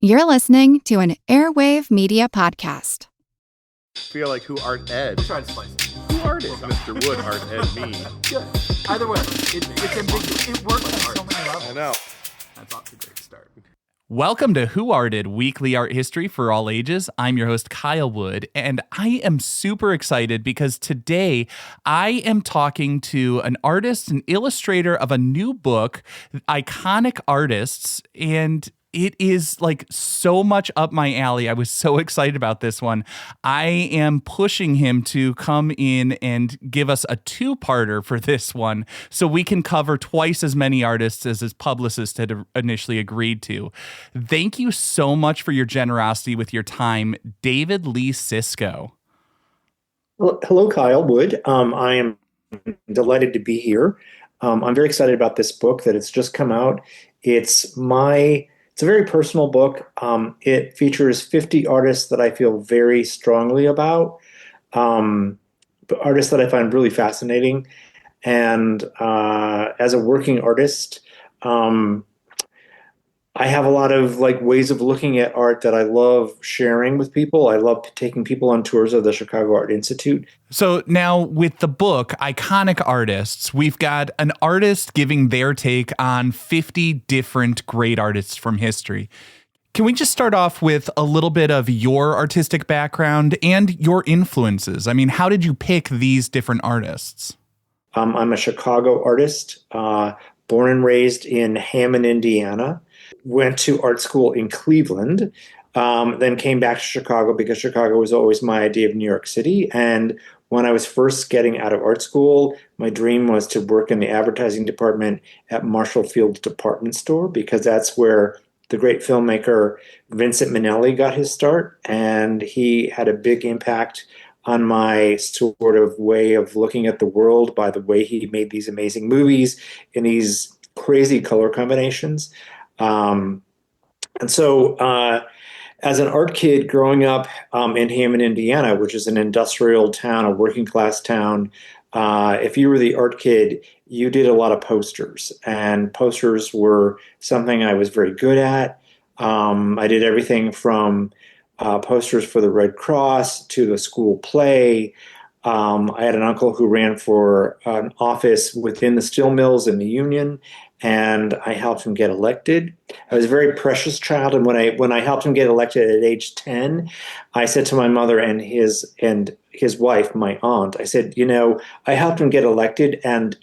You're listening to an Airwave Media Podcast. Feel like who art Ed? Try to spice it. Who art is Mr. Wood art Ed me? Yeah. Either way, it's ambiguous. It works on so many levels. I know. That's off to a great start. Welcome to Who Arted, weekly art history for all ages. I'm your host, Kyle Wood, and I am super excited because today I am talking to an artist and illustrator of a new book, Iconic Artists, and it is like so much up my alley. I was so excited about this one. I am pushing him to come in and give us a two-parter for this one so we can cover twice as many artists as his publicist had initially agreed to. Thank you so much for your generosity with your time, David Lee Csicsko. Well, hello, Kyle Wood. I am delighted to be here. I'm very excited about this book that it's just come out. It's a very personal book. It features 50 artists that I feel very strongly about, artists that I find really fascinating. And as a working artist, I have a lot of ways of looking at art that I love sharing with people. I love taking people on tours of the Chicago Art Institute. So now with the book, Iconic Artists, we've got an artist giving their take on 50 different great artists from history. Can we just start off with a little bit of your artistic background and your influences? I mean, how did you pick these different artists? I'm a Chicago artist, born and raised in Hammond, Indiana. Went to art school in Cleveland, then came back to Chicago because Chicago was always my idea of New York City. And when I was first getting out of art school, my dream was to work in the advertising department at Marshall Field's department store because that's where the great filmmaker Vincent Minnelli got his start. And he had a big impact on my sort of way of looking at the world by the way he made these amazing movies in these crazy color combinations. And so as an art kid growing up in Hammond, Indiana, which is an industrial town, a working class town, if you were the art kid, you did a lot of posters. And posters were something I was very good at. I did everything from posters for the Red Cross to the school play. I had an uncle who ran for an office within the steel mills in the union, and I helped him get elected. I was a very precious child, and when I helped him get elected at age 10, I said to my mother and his wife, my aunt, I said, I helped him get elected, and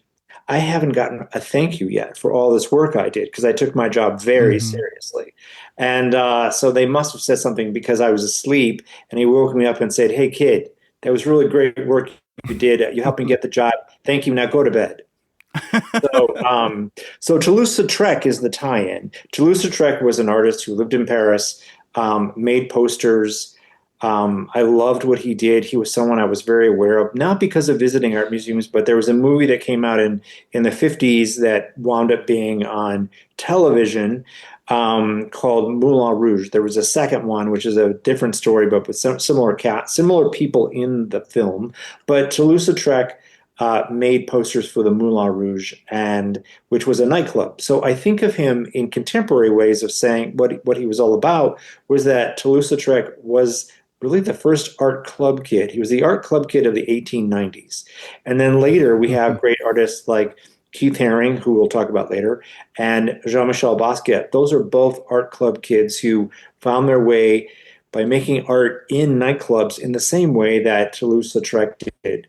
I haven't gotten a thank you yet for all this work I did because I took my job very seriously. And so they must have said something because I was asleep, and he woke me up and said, "Hey, kid, that was really great work you did. You helped me get the job. Thank you. Now go to bed." So Toulouse-Lautrec is the tie-in. Toulouse-Lautrec was an artist who lived in Paris, made posters. I loved what he did. He was someone I was very aware of, not because of visiting art museums, but there was a movie that came out in the 50s that wound up being on television called Moulin Rouge. There was a second one, which is a different story, but with similar people in the film. But Toulouse-Lautrec made posters for the Moulin Rouge, which was a nightclub. So I think of him in contemporary ways of saying what he was all about was that Toulouse-Lautrec was really the first art club kid. He was the art club kid of the 1890s. And then later we have great artists like Keith Haring, who we'll talk about later, and Jean-Michel Basquiat. Those are both art club kids who found their way by making art in nightclubs in the same way that Toulouse-Lautrec did.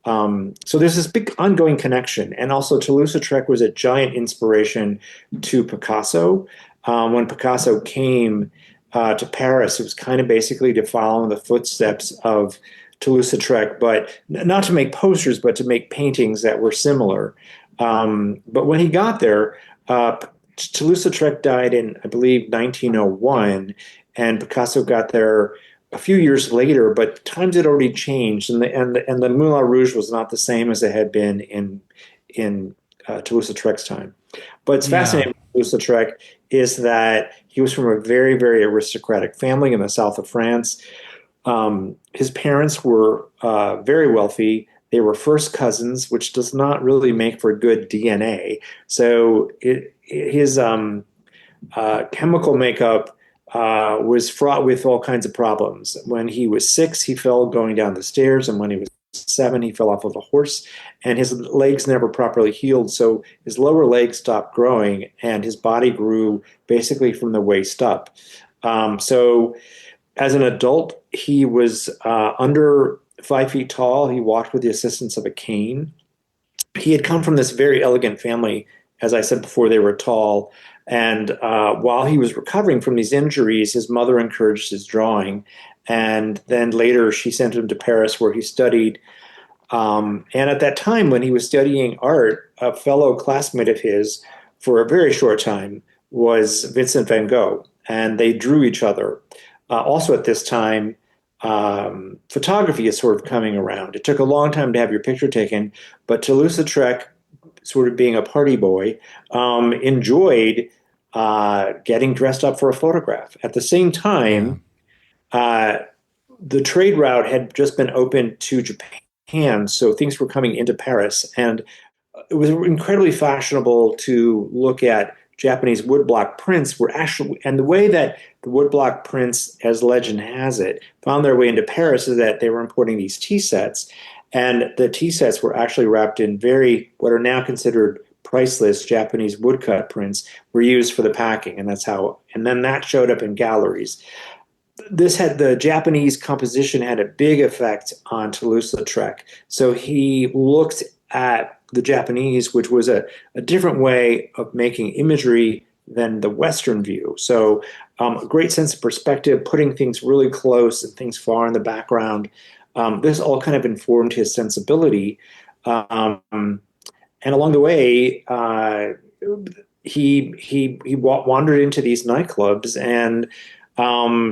So there's this big ongoing connection. And also Toulouse-Lautrec was a giant inspiration to Picasso. When Picasso came to Paris, it was kind of basically to follow in the footsteps of Toulouse-Lautrec, but not to make posters, but to make paintings that were similar. But when he got there, Toulouse-Lautrec died in, I believe, 1901, and Picasso got there a few years later, but times had already changed, and the Moulin Rouge was not the same as it had been in Toulouse-Lautrec's time. But it's fascinating with Toulouse-Lautrec is that he was from a very, very aristocratic family in the south of France. His parents were very wealthy. They were first cousins, which does not really make for good DNA. So his chemical makeup was fraught with all kinds of problems. When he was 6, he fell going down the stairs, and when he was 7, he fell off of a horse, and his legs never properly healed. So his lower legs stopped growing, and his body grew basically from the waist up. So as an adult, he was under 5 feet tall. He walked with the assistance of a cane. He had come from this very elegant family. As I said before, they were tall. And while he was recovering from these injuries, his mother encouraged his drawing. And then later she sent him to Paris, where he studied. And at that time, when he was studying art, a fellow classmate of his for a very short time was Vincent van Gogh. And they drew each other. Also at this time, photography is sort of coming around. It took a long time to have your picture taken, but Toulouse-Lautrec, sort of being a party boy, enjoyed getting dressed up for a photograph. At the same time, the trade route had just been opened to Japan, so things were coming into Paris, and it was incredibly fashionable to look at Japanese woodblock prints. Were actually, and the way that the woodblock prints, as legend has it, found their way into Paris is that they were importing these tea sets, and the tea sets were actually wrapped in what are now considered priceless Japanese woodcut prints, were used for the packing, and then that showed up in galleries. The Japanese composition had a big effect on Toulouse-Lautrec. So he looked at the Japanese, which was a different way of making imagery than the Western view. So a great sense of perspective, putting things really close and things far in the background. This all kind of informed his sensibility. And along the way, he wandered into these nightclubs and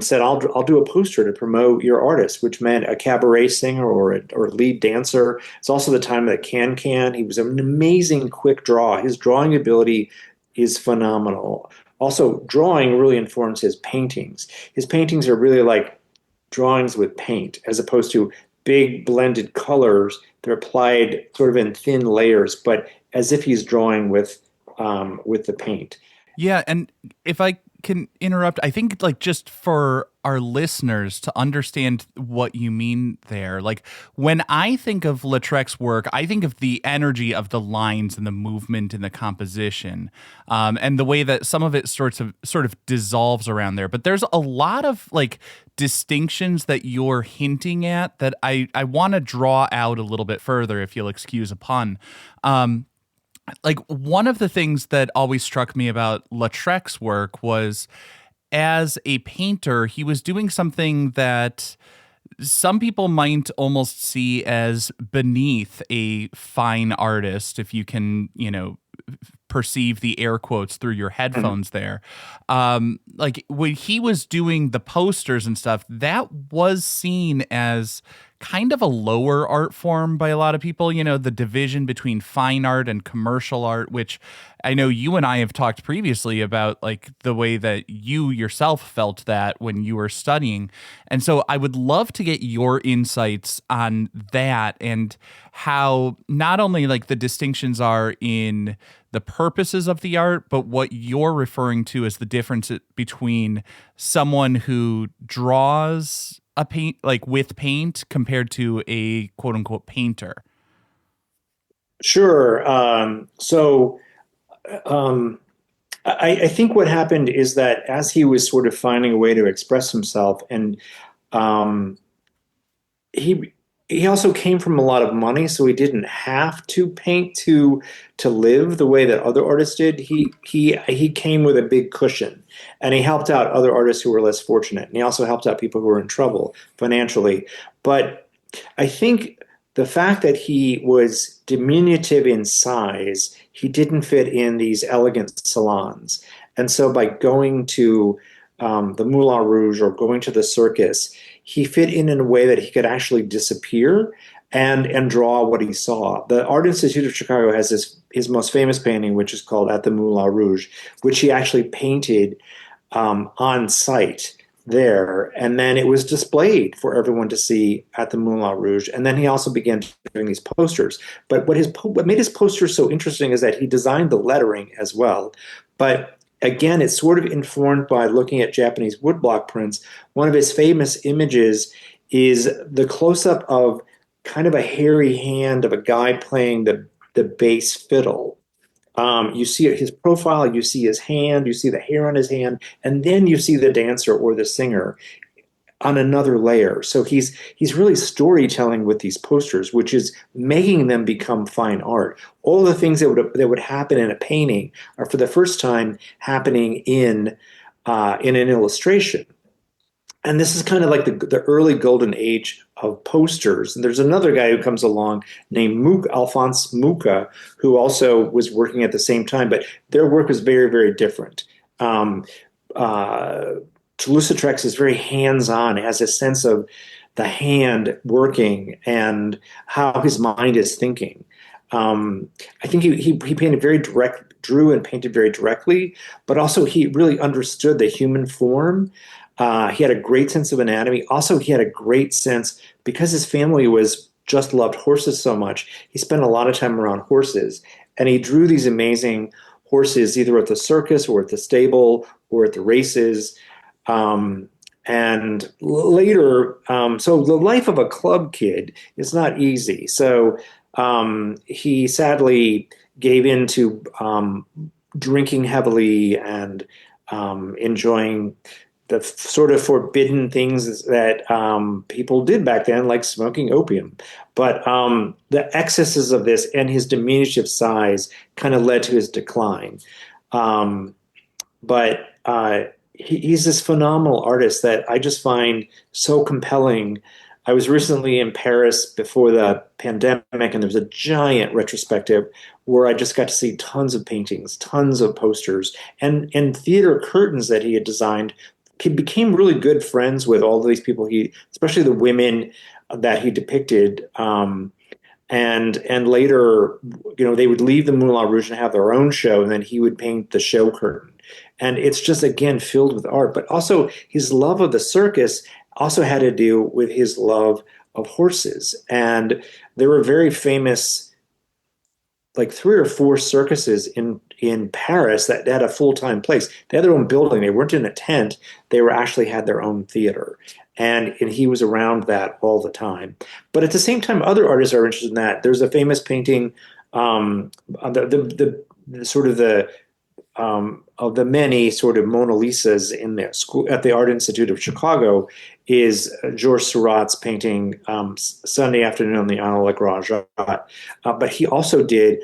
said, I'll do a poster to promote your artist, which meant a cabaret singer or a lead dancer. It's also the time of the can-can. He was an amazing quick draw. His drawing ability is phenomenal. Also, drawing really informs his paintings. His paintings are really like drawings with paint, as opposed to big blended colors. They're applied sort of in thin layers, but as if he's drawing with the paint. Yeah, and if I can interrupt, I think like just for our listeners to understand what you mean there, like when I think of Lautrec's work, I think of the energy of the lines and the movement and the composition, and the way that some of it sort of dissolves around there. But there's a lot of like distinctions that you're hinting at that I want to draw out a little bit further, if you'll excuse a pun. Like one of the things that always struck me about Lautrec's work was, as a painter, he was doing something that some people might almost see as beneath a fine artist, if you can, perceive the air quotes through your headphones there. Like when he was doing the posters and stuff, that was seen as kind of a lower art form by a lot of people, the division between fine art and commercial art, which I know you and I have talked previously about, like the way that you yourself felt that when you were studying. And so I would love to get your insights on that and how not only like the distinctions are in the purposes of the art, but what you're referring to as the difference between someone who draws a paint, like with paint, compared to a quote unquote painter. Sure. I think what happened is that as he was sort of finding a way to express himself, and he also came from a lot of money, so he didn't have to paint to live the way that other artists did. He came with a big cushion, and he helped out other artists who were less fortunate, and he also helped out people who were in trouble financially. But I think the fact that he was diminutive in size, he didn't fit in these elegant salons. And so by going to the Moulin Rouge or going to the circus, he fit in a way that he could actually disappear and draw what he saw. The Art Institute of Chicago has his most famous painting, which is called At the Moulin Rouge, which he actually painted on site there, and then it was displayed for everyone to see at the Moulin Rouge. And then he also began doing these posters. But what made his posters so interesting is that he designed the lettering as well. But again, it's sort of informed by looking at Japanese woodblock prints. One of his famous images is the close-up of kind of a hairy hand of a guy playing the bass fiddle. You see his profile, you see his hand, you see the hair on his hand, and then you see the dancer or the singer on another layer. So he's really storytelling with these posters, which is making them become fine art. All the things that would happen in a painting are for the first time happening in an illustration. And this is kind of like the early golden age of posters. And there's another guy who comes along named Alphonse Mucha, who also was working at the same time, but their work was very, very different. Toulouse-Lautrec's is very hands-on, has a sense of the hand working and how his mind is thinking. I think he painted very direct, drew and painted very directly, but also he really understood the human form. He had a great sense of anatomy. Also, he had a great sense, because his family just loved horses so much, he spent a lot of time around horses. And he drew these amazing horses either at the circus or at the stable or at the races. And later, so the life of a club kid is not easy. So he sadly gave in to drinking heavily and enjoying the sort of forbidden things that people did back then, like smoking opium. But the excesses of this and his diminutive size kind of led to his decline. But he's this phenomenal artist that I just find so compelling. I was recently in Paris before the pandemic, and there was a giant retrospective where I just got to see tons of paintings, tons of posters, and theater curtains that he had designed. He became really good friends with all of these people, especially the women that he depicted. And later, they would leave the Moulin Rouge and have their own show, and then he would paint the show curtain. And it's just, again, filled with art. But also his love of the circus also had to do with his love of horses. And there were very famous, like 3 or 4 circuses in Paris that had a full-time place. They had their own building. They weren't in a tent. They actually had their own theater. And he was around that all the time. But at the same time, other artists are interested in that. There's a famous painting, the sort of the of the many sort of Mona Lisas in their school at the Art Institute of Chicago is Georges Seurat's painting Sunday Afternoon on the Isle of Grand Jatte. But he also did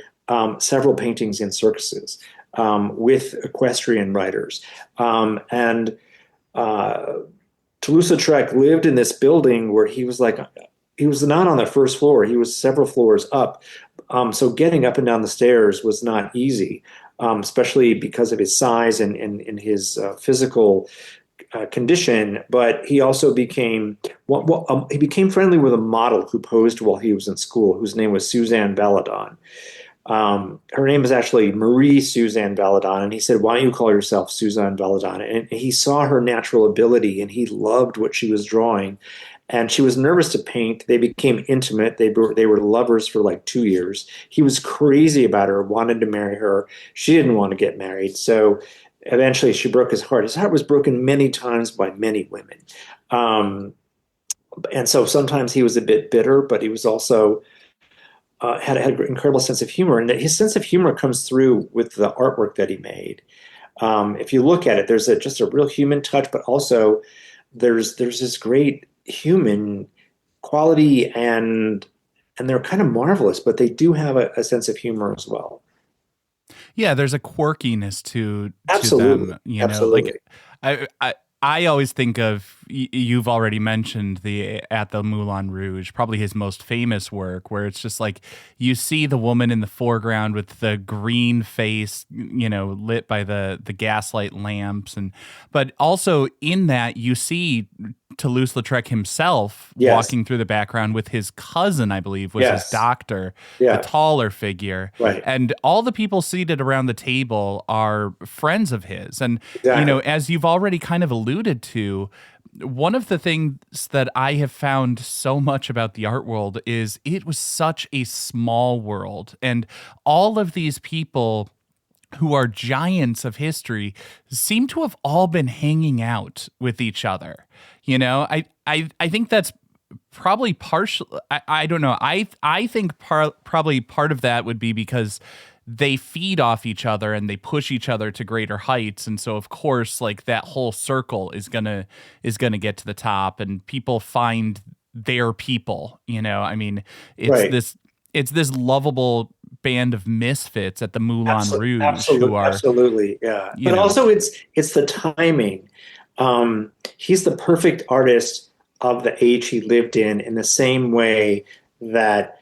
several paintings in circuses with equestrian riders. And Toulouse-Lautrec lived in this building where he was not on the first floor. He was several floors up. So getting up and down the stairs was not easy. Especially because of his size and his physical condition. But he also became friendly with a model who posed while he was in school, whose name was Suzanne Valadon. Her name is actually Marie Suzanne Valadon, and he said, "Why don't you call yourself Suzanne Valadon?" And he saw her natural ability, and he loved what she was drawing. And she was nervous to paint. They became intimate. They were lovers for like 2 years. He was crazy about her, wanted to marry her. She didn't want to get married. So eventually she broke his heart. His heart was broken many times by many women. And so sometimes he was a bit bitter, but he was also had an incredible sense of humor. And his sense of humor comes through with the artwork that he made. If you look at it, there's just a real human touch, but also there's this great human quality, and they're kind of marvelous, but they do have a sense of humor as well. Yeah, there's a quirkiness to Absolutely. them. Absolutely. Like I always think of, you've already mentioned at the Moulin Rouge, probably his most famous work, where it's just like you see the woman in the foreground with the green face, lit by the gaslight lamps, but also in that you see Toulouse-Lautrec himself walking through the background with his cousin, I believe, was his doctor, the taller figure. Right. And all the people seated around the table are friends of his. And, Exactly. as you've already kind of alluded to, one of the things that I have found so much about the art world is it was such a small world. And all of these people who are giants of history, seem to have all been hanging out with each other. I think that's probably partial. I don't know. I think probably part of that would be because they feed off each other and they push each other to greater heights, and so of course, like, that whole circle is gonna get to the top, and people find their people. I mean, Right. it's this lovable band of misfits at the Moulin Rouge who are, absolutely, yeah. you But know, also, it's the timing. He's the perfect artist of the age he lived in the same way that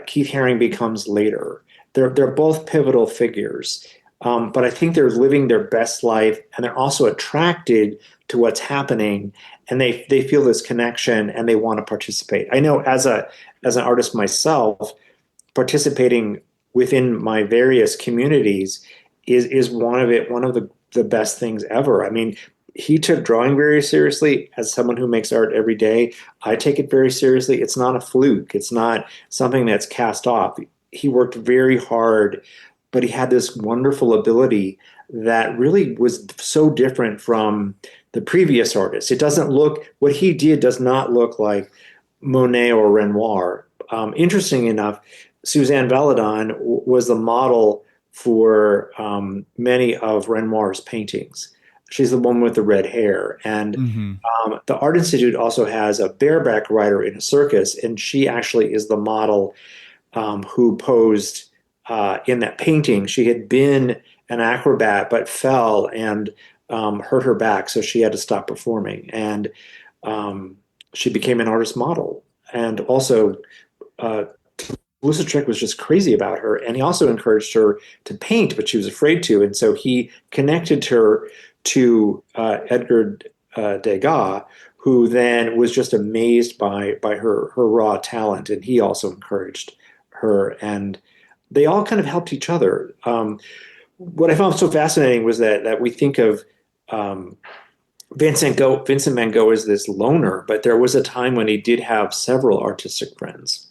Keith Haring becomes later. They're both pivotal figures, but I think they're living their best life, and they're also attracted to what's happening, and they feel this connection, and they want to participate. I know as an artist myself, participating within my various communities is one of the best things ever. I mean, he took drawing very seriously. As someone who makes art every day, I take it very seriously. It's not a fluke. It's not something that's cast off. He worked very hard, but he had this wonderful ability that really was so different from the previous artists. What he did does not look like Monet or Renoir. Interesting enough, Suzanne Valadon was the model for many of Renoir's paintings. She's the one with the red hair. And mhm. the Art Institute also has a bareback rider in a circus, and she actually is the model who posed in that painting. She had been an acrobat but fell and hurt her back, so she had to stop performing. And she became an artist model. And also, Toulouse-Lautrec was just crazy about her, and he also encouraged her to paint, but she was afraid to. And so he connected her to Edgar Degas, who then was just amazed by her raw talent, and he also encouraged her, and they all kind of helped each other. What I found so fascinating was that we think of Vincent van Gogh as this loner, but there was a time when he did have several artistic friends.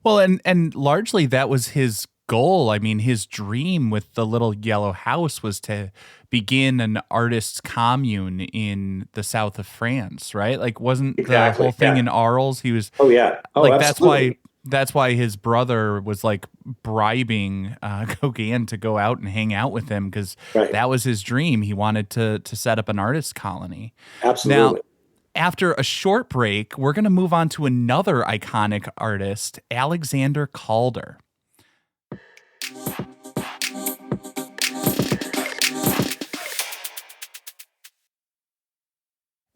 Well, and largely that was his goal. I mean, his dream with the little yellow house was to begin an artists' commune in the south of France, right? Like, wasn't the whole thing in Arles? He was, oh yeah, like, absolutely. that's why his brother was like bribing Gauguin to go out and hang out with him, because Right. that was his dream. He wanted to set up an artist colony. Absolutely. Now, after a short break, we're going to move on to another iconic artist, Alexander Calder.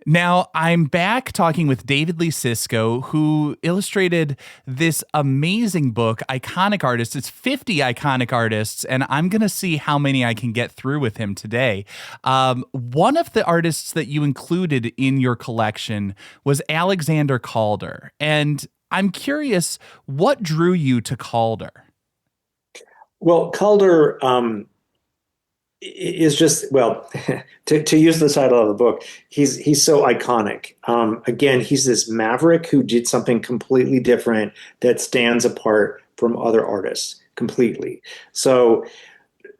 Now, I'm back talking with David Lee Csicsko, who illustrated this amazing book, Iconic Artists. It's 50 iconic artists, and I'm going to see how many I can get through with him today. One of the artists that you included in your collection was Alexander Calder. And I'm curious, what drew you to Calder? Well, Calder is just, well, to use the title of the book, he's so iconic. Again, he's this maverick who did something completely different that stands apart from other artists completely. So,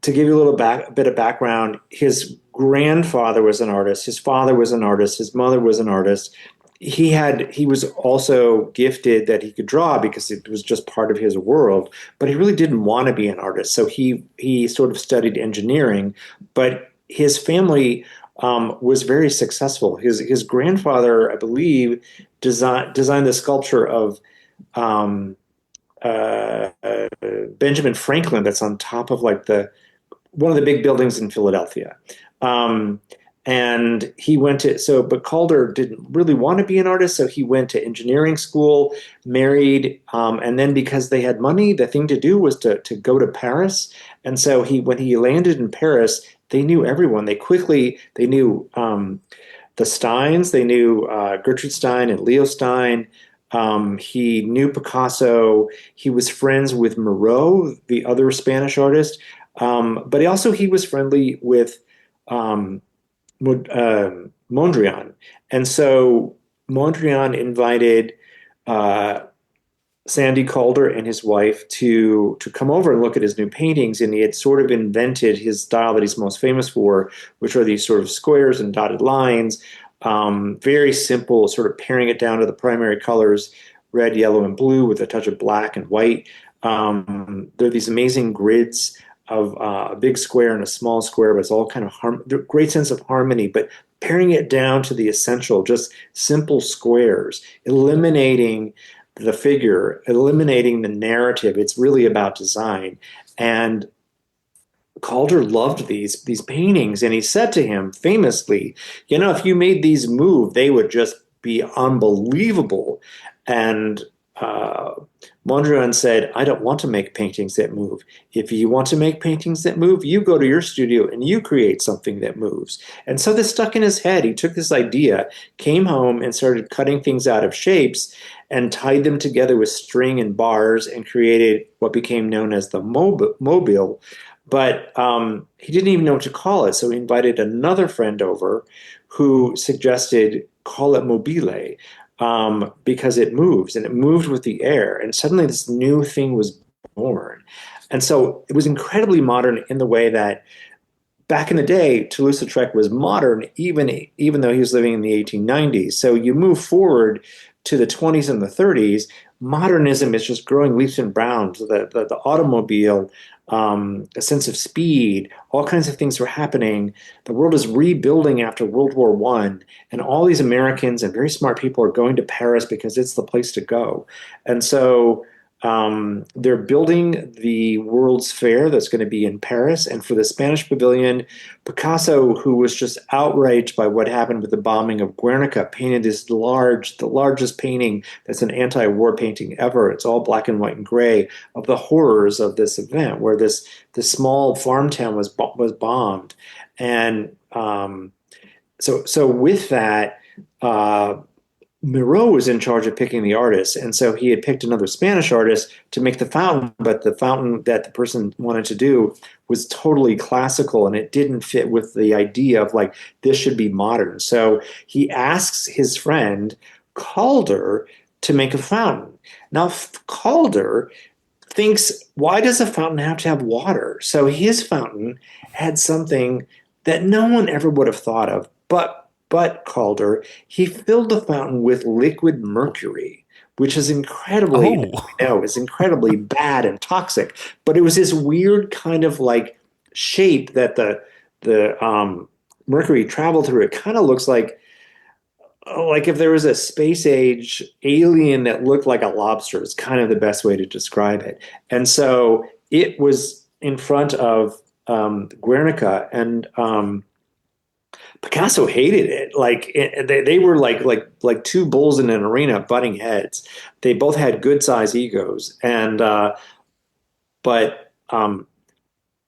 to give you a little bit of background, his grandfather was an artist, his father was an artist, his mother was an artist. He was also gifted that he could draw because it was just part of his world, but he really didn't want to be an artist. So he sort of studied engineering, but his family was very successful. His grandfather, I believe, designed the sculpture of Benjamin Franklin that's on top of like one of the big buildings in Philadelphia. And he but Calder didn't really want to be an artist, so he went to engineering school, married, and then because they had money, the thing to do was to go to Paris. And so when he landed in Paris, they knew everyone. They knew the Steins, they knew Gertrude Stein and Leo Stein. He knew Picasso. He was friends with Moreau, the other Spanish artist, but he was friendly with Mondrian. And so Mondrian invited Sandy Calder and his wife to come over and look at his new paintings, and he had sort of invented his style that he's most famous for, which are these sort of squares and dotted lines, very simple, sort of paring it down to the primary colors, red, yellow, and blue with a touch of black and white. There are these amazing grids of a big square and a small square, but it's all kind of great sense of harmony, but paring it down to the essential, just simple squares, eliminating the figure, eliminating the narrative. It's really about design. And Calder loved these paintings, and he said to him famously, if you made these move, they would just be unbelievable. And Mondrian said, I don't want to make paintings that move. If you want to make paintings that move, you go to your studio and you create something that moves. And so this stuck in his head. He took this idea, came home and started cutting things out of shapes and tied them together with string and bars and created what became known as the mobile. But he didn't even know what to call it. So he invited another friend over who suggested, call it mobile. Because it moves and it moved with the air. And suddenly this new thing was born. And so it was incredibly modern in the way that back in the day, Toulouse-Lautrec was modern, even though he was living in the 1890s. So you move forward to the 20s and the 30s, modernism is just growing leaps and bounds. The automobile, a sense of speed, all kinds of things were happening. The world is rebuilding after World War I, and all these Americans and very smart people are going to Paris because it's the place to go. And so they're building the World's Fair that's going to be in Paris. And for the Spanish Pavilion, Picasso, who was just outraged by what happened with the bombing of Guernica, painted the largest painting that's an anti-war painting ever. It's all black and white and gray of the horrors of this event, where this small farm town was bombed. And so with that, Miro was in charge of picking the artists, and so he had picked another Spanish artist to make the fountain, but the fountain that the person wanted to do was totally classical, and it didn't fit with the idea of like, this should be modern. So he asks his friend Calder to make a fountain. Now, Calder thinks, why does a fountain have to have water? So his fountain had something that no one ever would have thought of, but Calder, he filled the fountain with liquid mercury, which is incredibly, is incredibly bad and toxic. But it was this weird kind of like shape that the mercury traveled through. It kind of looks like if there was a space age alien that looked like a lobster. It's kind of the best way to describe it. And so it was in front of Guernica, and Picasso hated it. They were like two bulls in an arena butting heads. They both had good size egos, and but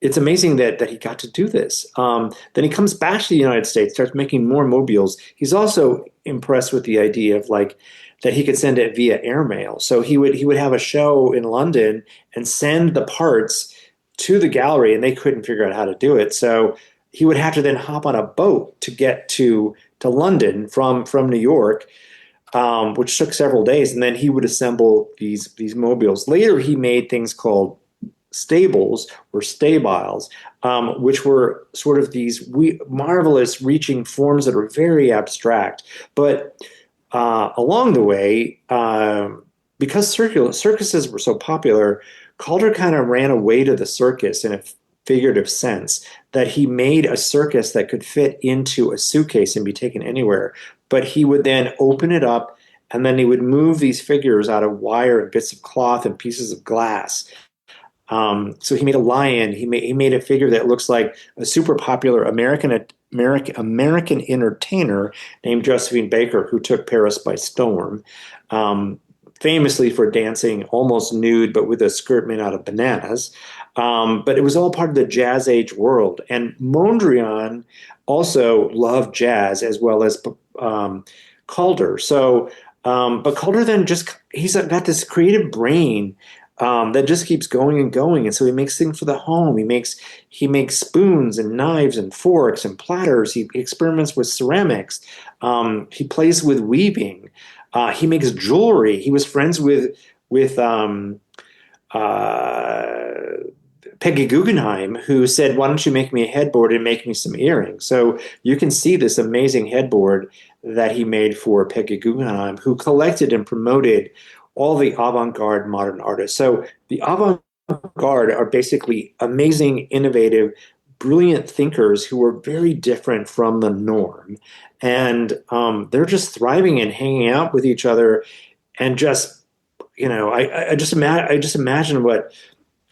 it's amazing that he got to do this. Then he comes back to the United States, starts making more mobiles. He's also impressed with the idea of that he could send it via airmail. So he would have a show in London and send the parts to the gallery, and they couldn't figure out how to do it. So he would have to then hop on a boat to get to London from New York, which took several days, and then he would assemble these mobiles. Later, he made things called stables or stabiles, which were sort of these marvelous reaching forms that are very abstract. But along the way, because circuses were so popular, Calder kind of ran away to the circus in a figurative sense, that he made a circus that could fit into a suitcase and be taken anywhere. But he would then open it up, and then he would move these figures out of wire and bits of cloth and pieces of glass. So he made a lion. He made a figure that looks like a super popular American entertainer named Josephine Baker, who took Paris by storm, famously for dancing almost nude, but with a skirt made out of bananas. But it was all part of the Jazz Age world. And Mondrian also loved jazz as well as Calder. So, but Calder then he's got this creative brain that just keeps going and going. And so he makes things for the home. He makes spoons and knives and forks and platters. He experiments with ceramics. He plays with weaving. He makes jewelry. He was friends with with Peggy Guggenheim, who said, "Why don't you make me a headboard and make me some earrings?" So you can see this amazing headboard that he made for Peggy Guggenheim, who collected and promoted all the avant-garde modern artists. So the avant-garde are basically amazing, innovative, brilliant thinkers who are very different from the norm. And they're just thriving and hanging out with each other and just, I just imagine what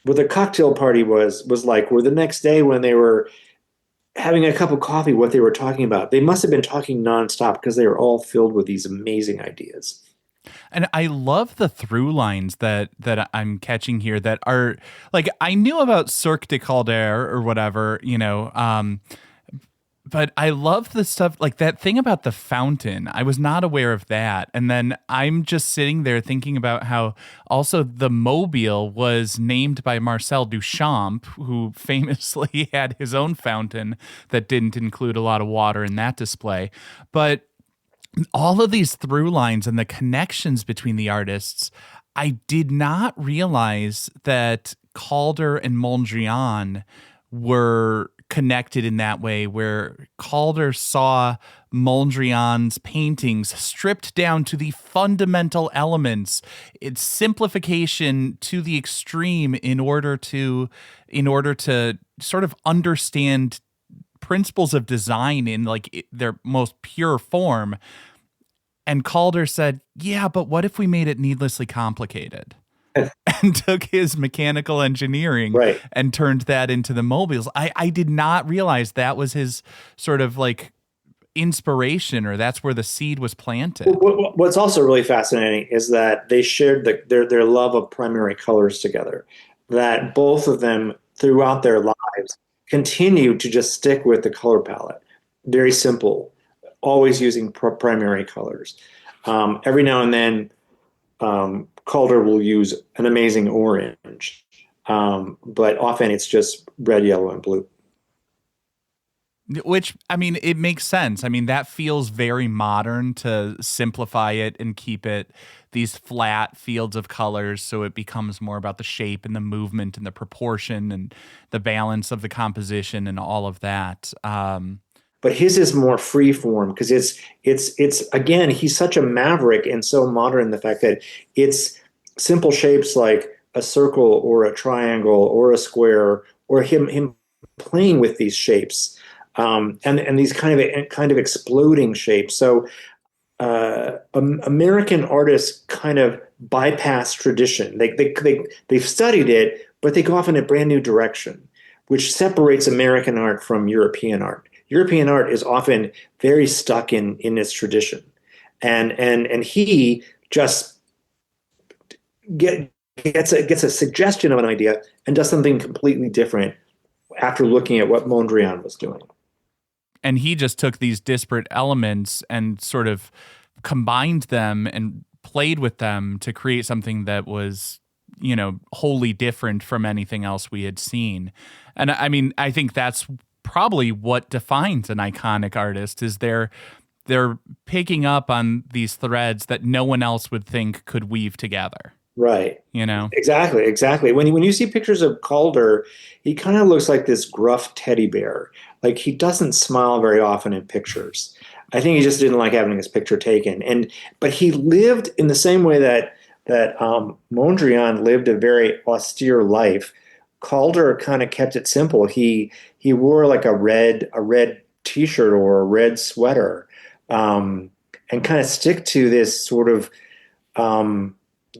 the cocktail party was like, or the next day when they were having a cup of coffee, what they were talking about. They must have been talking nonstop because they were all filled with these amazing ideas. And I love the through lines that I'm catching here that are like, I knew about Cirque de Calder or whatever, but I love the stuff like that thing about the fountain. I was not aware of that. And then I'm just sitting there thinking about how also the Mobile was named by Marcel Duchamp, who famously had his own fountain that didn't include a lot of water in that display. But all of these through lines and the connections between the artists, I did not realize that Calder and Mondrian were connected in that way, where Calder saw Mondrian's paintings stripped down to the fundamental elements, its simplification to the extreme in order to sort of understand principles of design in like their most pure form. And Calder said, "Yeah, but what if we made it needlessly complicated?" And took his mechanical engineering Right. and turned that into the mobiles. I did not realize that was his sort of like inspiration, or that's where the seed was planted. What's also really fascinating is that they shared their love of primary colors together, that both of them throughout their lives continue to just stick with the color palette. Very simple, always using primary colors. Every now and then, Calder will use an amazing orange, but often it's just red, yellow, and blue. Which, I mean, it makes sense. I mean, that feels very modern to simplify it and keep it these flat fields of colors so it becomes more about the shape and the movement and the proportion and the balance of the composition and all of that. But his is more free form because it's again, he's such a maverick and so modern in the fact that it's simple shapes like a circle or a triangle or a square, or him playing with these shapes, and these kind of exploding shapes. So American artists kind of bypass tradition. They've studied it, but they go off in a brand new direction, which separates American art from European art. European art is often very stuck in its tradition, and he just gets a suggestion of an idea and does something completely different after looking at what Mondrian was doing. And he just took these disparate elements and sort of combined them and played with them to create something that was, wholly different from anything else we had seen. And I mean, I think that's probably what defines an iconic artist is they're picking up on these threads that no one else would think could weave together. Right. Exactly. When you see pictures of Calder, he kind of looks like this gruff teddy bear. Like he doesn't smile very often in pictures. I think he just didn't like having his picture taken. But he lived in the same way that Mondrian lived a very austere life. Calder kind of kept it simple. He wore like a red t-shirt or a red sweater, and kind of stick to this sort of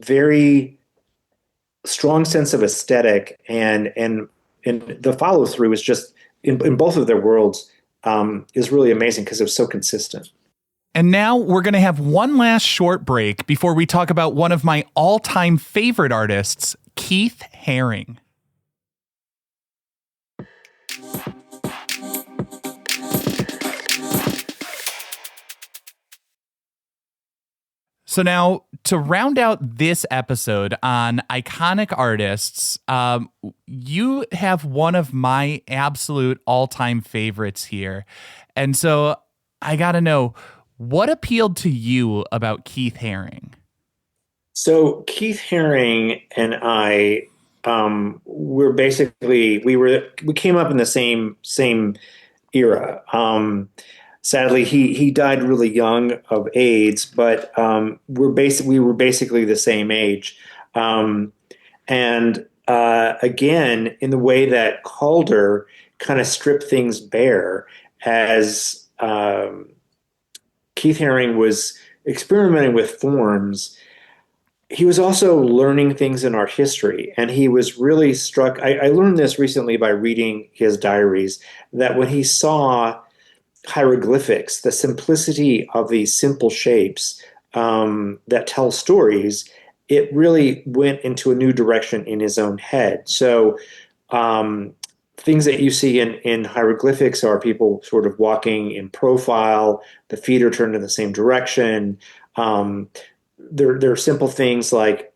very strong sense of aesthetic, and the follow through is just in both of their worlds is really amazing because it's so consistent. And now we're going to have one last short break before we talk about one of my all-time favorite artists, Keith Haring. So now, to round out this episode on iconic artists, you have one of my absolute all-time favorites here. And so I got to know, what appealed to you about Keith Haring? So Keith Haring and I were basically we came up in the same era. Sadly, he died really young of AIDS, but we were basically the same age. Um, and again, in the way that Calder kind of stripped things bare, as Keith Haring was experimenting with forms, he was also learning things in art history, and he was really struck. I learned this recently by reading his diaries, that when he saw hieroglyphics, the simplicity of these simple shapes that tell stories, it really went into a new direction in his own head. So um, things that you see in hieroglyphics are people sort of walking in profile, the feet are turned in the same direction. Um, there are simple things like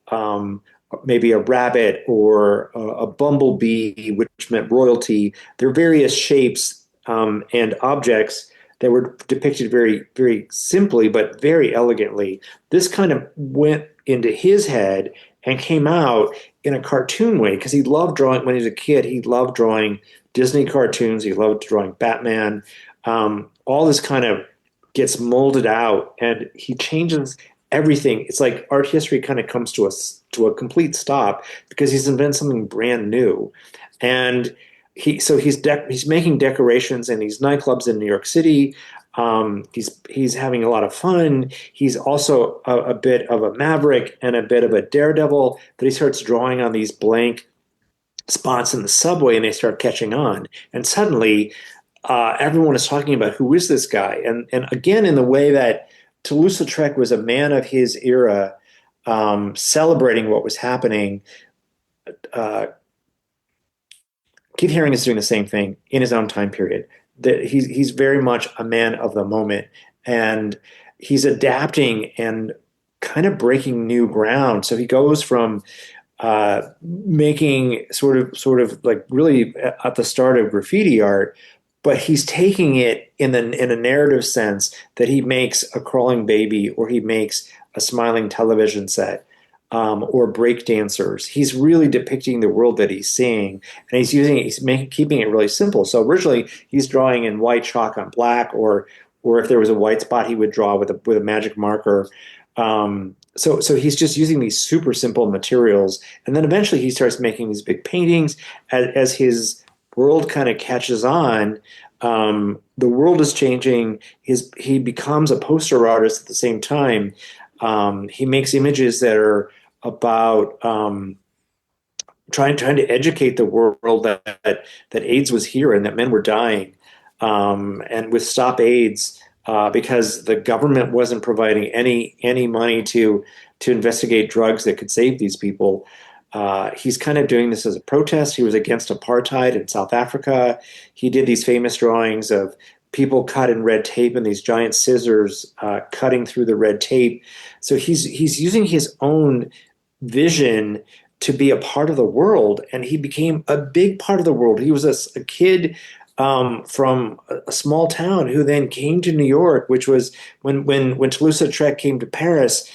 maybe a rabbit or a bumblebee, which meant royalty. There are various shapes and objects that were depicted very, very simply, but very elegantly. This kind of went into his head and came out in a cartoon way because he loved drawing when he was a kid. He loved drawing Disney cartoons. He loved drawing Batman. All this kind of gets molded out, and he changes everything. It's like art history kind of comes to a complete stop because he's invented something brand new, and he's making decorations in these nightclubs in New York City. He's having a lot of fun. He's also a bit of a maverick and a bit of a daredevil. That he starts drawing on these blank spots in the subway, and they start catching on. And suddenly, everyone is talking about who is this guy. And again, in the way that Toulouse-Lautrec was a man of his era, celebrating what was happening. Uh, Keith Haring is doing the same thing in his own time period. That he's very much a man of the moment, and he's adapting and kind of breaking new ground. So he goes from making sort of like really at the start of graffiti art, but he's taking it in a narrative sense that he makes a crawling baby or he makes a smiling television set. Or break dancers. He's really depicting the world that he's seeing, and keeping it really simple. So originally, he's drawing in white chalk on black, or if there was a white spot, he would draw with a magic marker. So he's just using these super simple materials, and then eventually he starts making these big paintings as his world kind of catches on. The world is changing. He becomes a poster artist at the same time. He makes images that are about trying to educate the world that AIDS was here and that men were dying, and with Stop AIDS, because the government wasn't providing any money to investigate drugs that could save these people. He's kind of doing this as a protest. He was against apartheid in South Africa. He did these famous drawings of people cut in red tape and these giant scissors cutting through the red tape. So he's using his own vision to be a part of the world, and he became a big part of the world. He was a kid from a small town who then came to New York, which was when Toulouse-Lautrec came to Paris.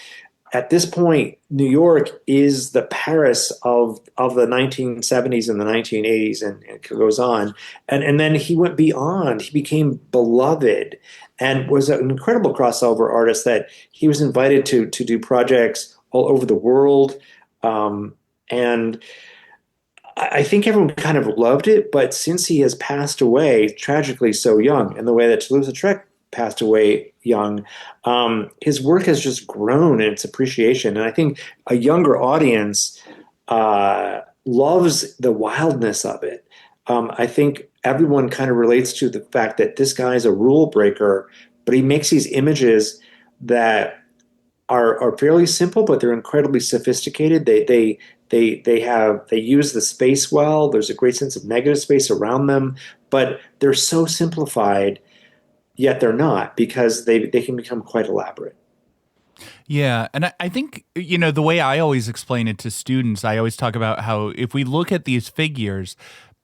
At this point, New York is the Paris of the 1970s and the 1980s, and it goes on. And then he went beyond. He became beloved and was an incredible crossover artist that he was invited to do projects all over the world. And I think everyone kind of loved it, but since he has passed away tragically so young, in the way that Toulouse-Lautrec passed away young, his work has just grown in its appreciation. And I think a younger audience loves the wildness of it. I think everyone kind of relates to the fact that this guy is a rule breaker, but he makes these images that are fairly simple, but they're incredibly sophisticated. They use the space well. There's a great sense of negative space around them, but they're so simplified, yet they're not, because they can become quite elaborate. Yeah. And I think, the way I always explain it to students, I always talk about how if we look at these figures,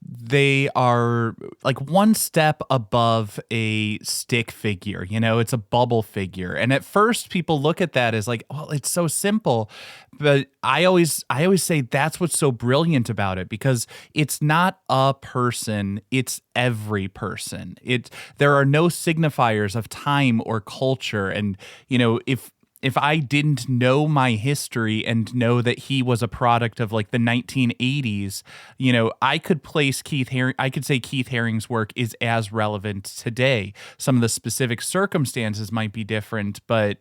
they are like one step above a stick figure. It's a bubble figure. And at first people look at that as like, well, it's so simple. But I always say that's what's so brilliant about it, because it's not a person, it's every person. There are no signifiers of time or culture. And, if I didn't know my history and know that he was a product of like the 1980s, I could place Keith Haring. I could say Keith Haring's work is as relevant today. Some of the specific circumstances might be different, but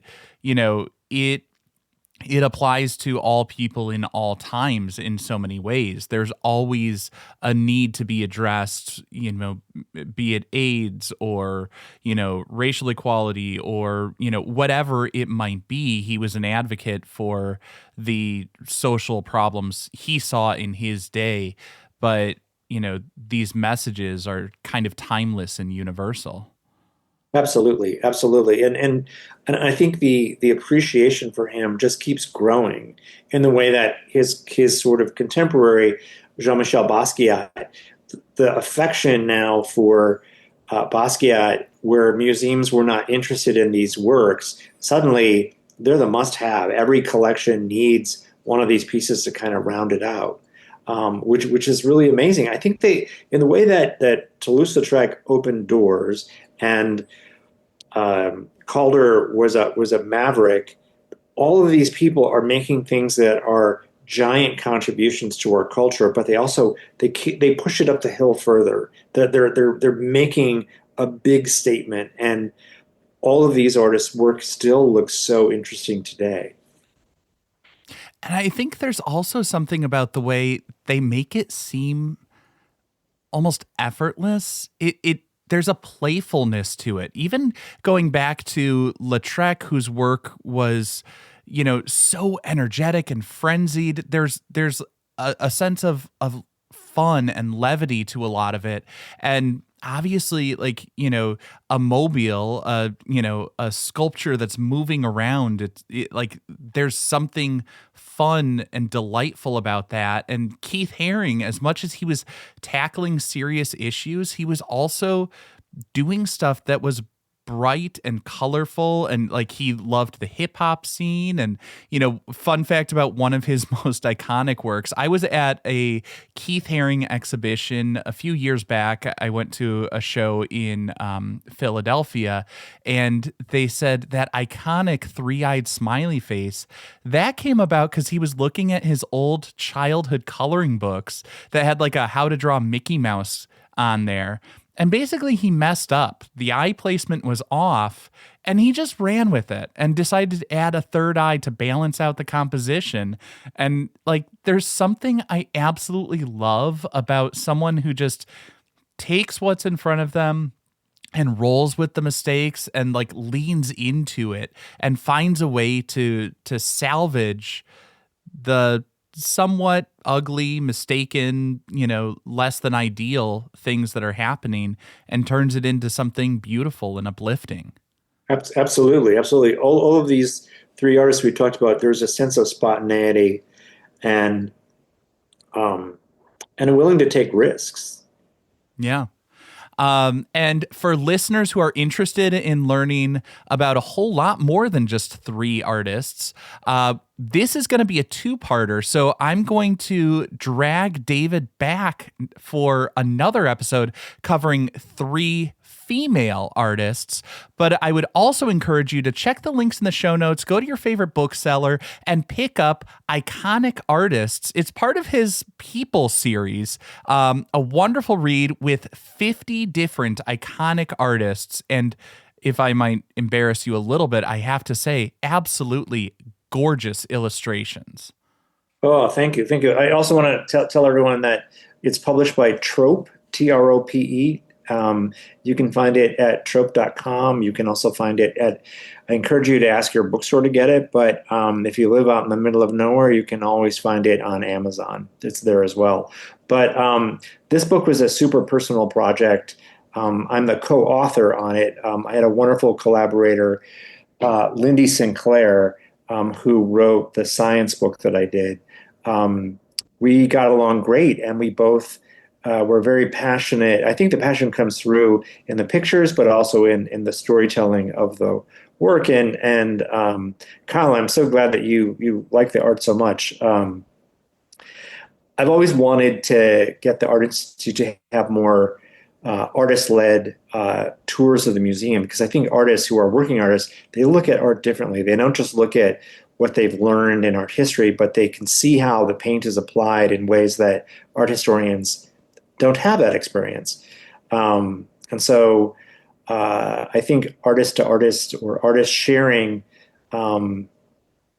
it applies to all people in all times in so many ways. There's always a need to be addressed, be it AIDS or, racial equality or, whatever it might be. He was an advocate for the social problems he saw in his day. But, these messages are kind of timeless and universal. Absolutely, absolutely, and I think the appreciation for him just keeps growing in the way that his sort of contemporary Jean-Michel Basquiat, the affection now for Basquiat, where museums were not interested in these works, suddenly they're the must-have. Every collection needs one of these pieces to kind of round it out. Which is really amazing. I think in the way that Toulouse-Lautrec opened doors and Calder was a maverick, all of these people are making things that are giant contributions to our culture, but they also they push it up the hill further. They're making a big statement, and all of these artists' work still looks so interesting today. And I think there's also something about the way they make it seem almost effortless. There's a playfulness to it. Even going back to Lautrec, whose work was, so energetic and frenzied. There's a sense of fun and levity to a lot of it. And obviously, like, a mobile, a sculpture that's moving around, like there's something fun and delightful about that. And Keith Haring, as much as he was tackling serious issues, he was also doing stuff that was bright and colorful, and like he loved the hip hop scene. And fun fact about one of his most iconic works, I was at a Keith Haring exhibition a few years back. I went to a show in Philadelphia, and they said that iconic three-eyed smiley face that came about because he was looking at his old childhood coloring books that had like a how to draw Mickey Mouse on there. And basically he messed up. The eye placement was off, and he just ran with it and decided to add a third eye to balance out the composition. And like, there's something I absolutely love about someone who just takes what's in front of them and rolls with the mistakes and like leans into it and finds a way to salvage the somewhat ugly, mistaken, less than ideal things that are happening and turns it into something beautiful and uplifting. Absolutely. Absolutely. All of these three artists we talked about, there's a sense of spontaneity and willing to take risks. Yeah. And for listeners who are interested in learning about a whole lot more than just three artists, this is going to be a two-parter. So I'm going to drag David back for another episode covering three female artists, but I would also encourage you to check the links in the show notes, go to your favorite bookseller and pick up Iconic Artists. It's part of his People series, a wonderful read with 50 different iconic artists. And if I might embarrass you a little bit, I have to say, absolutely gorgeous illustrations. Oh, thank you. Thank you. I also want to tell everyone that it's published by Trope, Trope. You can find it at trope.com. You can also find it I encourage you to ask your bookstore to get it, but if you live out in the middle of nowhere, you can always find it on Amazon. It's there as well. But this book was a super personal project. I'm the co-author on it. I had a wonderful collaborator, Lindy Sinclair, who wrote the science book that I did. We got along great, and we both were very passionate. I think the passion comes through in the pictures, but also in the storytelling of the work. And Kyle, I'm so glad that you like the art so much. I've always wanted to get the Art Institute to have more artist-led tours of the museum, because I think artists who are working artists, they look at art differently. They don't just look at what they've learned in art history, but they can see how the paint is applied in ways that art historians don't have that experience. And so I think artist to artist or artist sharing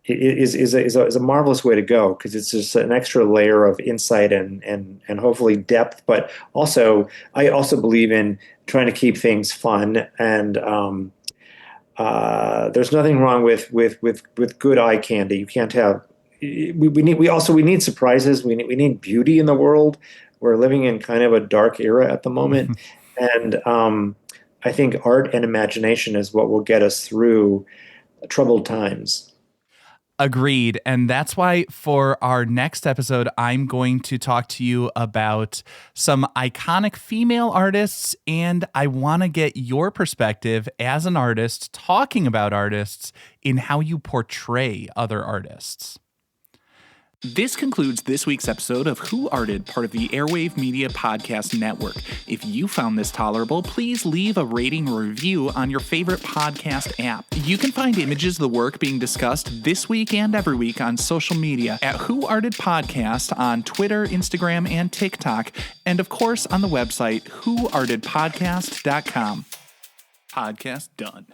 is a marvelous way to go, because it's just an extra layer of insight and hopefully depth. But also, I also believe in trying to keep things fun, and there's nothing wrong with good eye candy. You can't have we need surprises. We need beauty in the world. We're living in kind of a dark era at the moment, and I think art and imagination is what will get us through troubled times. Agreed. And that's why for our next episode, I'm going to talk to you about some iconic female artists. And I want to get your perspective as an artist talking about artists in how you portray other artists. This concludes this week's episode of Who Arted, part of the Airwave Media Podcast Network. If you found this tolerable, please leave a rating or review on your favorite podcast app. You can find images of the work being discussed this week and every week on social media at Who Arted Podcast on Twitter, Instagram, and TikTok, and of course on the website whoartedpodcast.com. Podcast done.